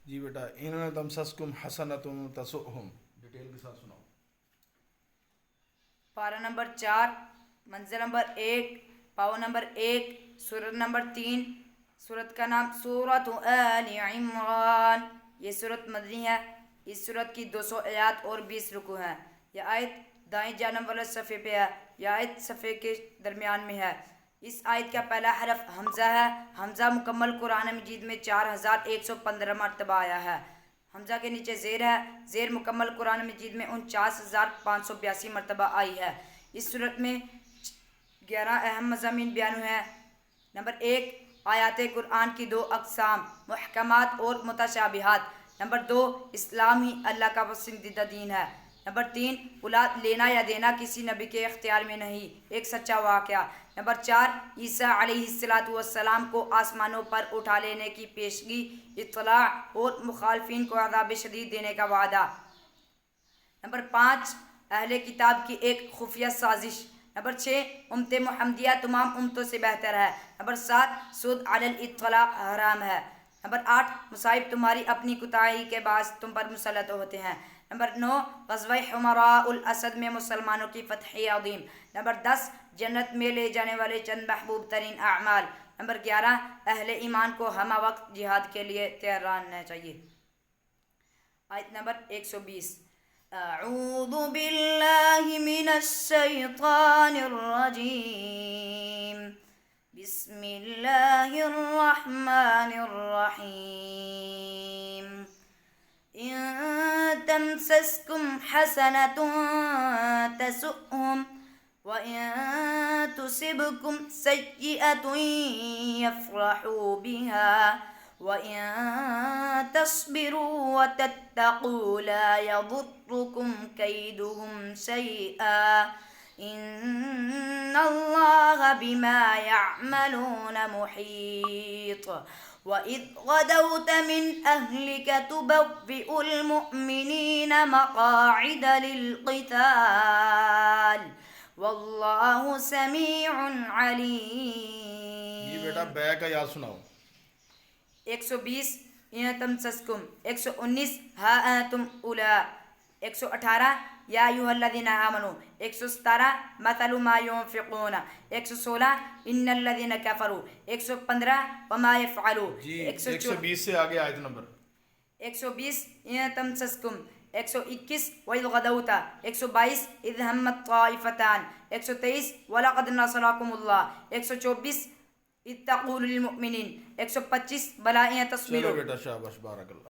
جی بیٹا، ان تمسسکم حسنۃ تسؤہم، detail کے ساتھ سناؤ۔ پارہ نمبر 4، منزل نمبر 1، پاؤ نمبر 1، سورت نمبر 3۔ سورت کا نام سورۃ آل عمران۔ یہ سورت مدنی ہے۔ اس سورت کی 200 آیات اور 20 رکوع ہیں۔ یہ آیت دائیں جانب والے صفحے پہ ہے۔ یہ آیت صفحے کے درمیان میں ہے۔ اس آیت کا پہلا حرف حمزہ ہے۔ حمزہ مکمل قرآن مجید میں 4115 مرتبہ آیا ہے۔ حمزہ کے نیچے زیر ہے۔ زیر مکمل قرآن مجید میں 49,582 مرتبہ آئی ہے۔ اس صورت میں 11 اہم مضامین بیان ہوئے ہیں۔ نمبر 1، آیات قرآن کی 2 اقسام، محکمات اور متشابہات۔ نمبر 2، اسلام ہی اللہ کا پسندیدہ دین ہے۔ نمبر 3، اولاد لینا یا دینا کسی نبی کے اختیار میں نہیں، ایک سچا واقعہ۔ نمبر 4، عیسیٰ علیہ السلام کو آسمانوں پر اٹھا لینے کی پیشگی، اطلاع اور مخالفین کو عذاب شدید دینے کا وعدہ۔ نمبر 5، اہل کتاب کی ایک خفیہ سازش۔ نمبر 6، امت محمدیہ تمام امتوں سے بہتر ہے۔ نمبر 7، سود علی الاطلاق حرام ہے۔ نمبر 8، مصائب تمہاری اپنی کوتاہی کے باعث تم پر مسلط ہوتے ہیں۔ نمبر 9، غزوہ حمراء الاسد میں مسلمانوں کی فتح عظیم۔ نمبر 10، جنت میں لے جانے والے چند محبوب ترین اعمال۔ نمبر 11، اہل ایمان کو ہمہ وقت جہاد کے لیے تیار رہنا چاہیے۔ آیت نمبر 120۔ اعوذ باللہ من الشیطان الرجیم، بسم اللہ الرحمن الرحیم۔ ان تمسسکم حسنۃ تسؤہم وَإِن تُصِبْكُمْ سَيِّئَةٌ يَفْرَحُوا بِهَا وَإِن تَصْبِرُوا وَتَتَّقُوا لَا يَضُرُّكُمْ كَيْدُهُمْ شَيْئًا إِنَّ اللَّهَ بِمَا يَعْمَلُونَ مُحِيطٌ۔ وَإِذْ غَدَوْتَ مِنْ أَهْلِكَ تُبَوِّئُ الْمُؤْمِنِينَ مَقَاعِدَ لِلْقِتَالِ واللہ سمیع علیم۔ جی بیٹا، بے کا یاد سناؤ۔ 120، ان تمسسکم۔ 119، ہا انتم اولا۔ 118، یا ایھا الذین آمنوا۔ 117، مثل ما ينفقون۔ 116، ان الذین کفروا۔ 115، وما یفعلوا۔ جی 120 سے آگے آیت نمبر۔ 120، ان تمسسکم۔ 121، وَإِذْ غَدَوْتَ۔ 122، إِذْ هَمَّتْ طَائِفَتَانِ۔ 123، وَلَقَدْ نَصَرَكُمُ اللَّهُ۔ 124، إِذْ تَقُولُ لِلْمُؤْمِنِينَ۔ 125، بَلَىٰ إِن تَصْبِرُوا۔ چلو بیٹا، شاباش، بارک اللہ۔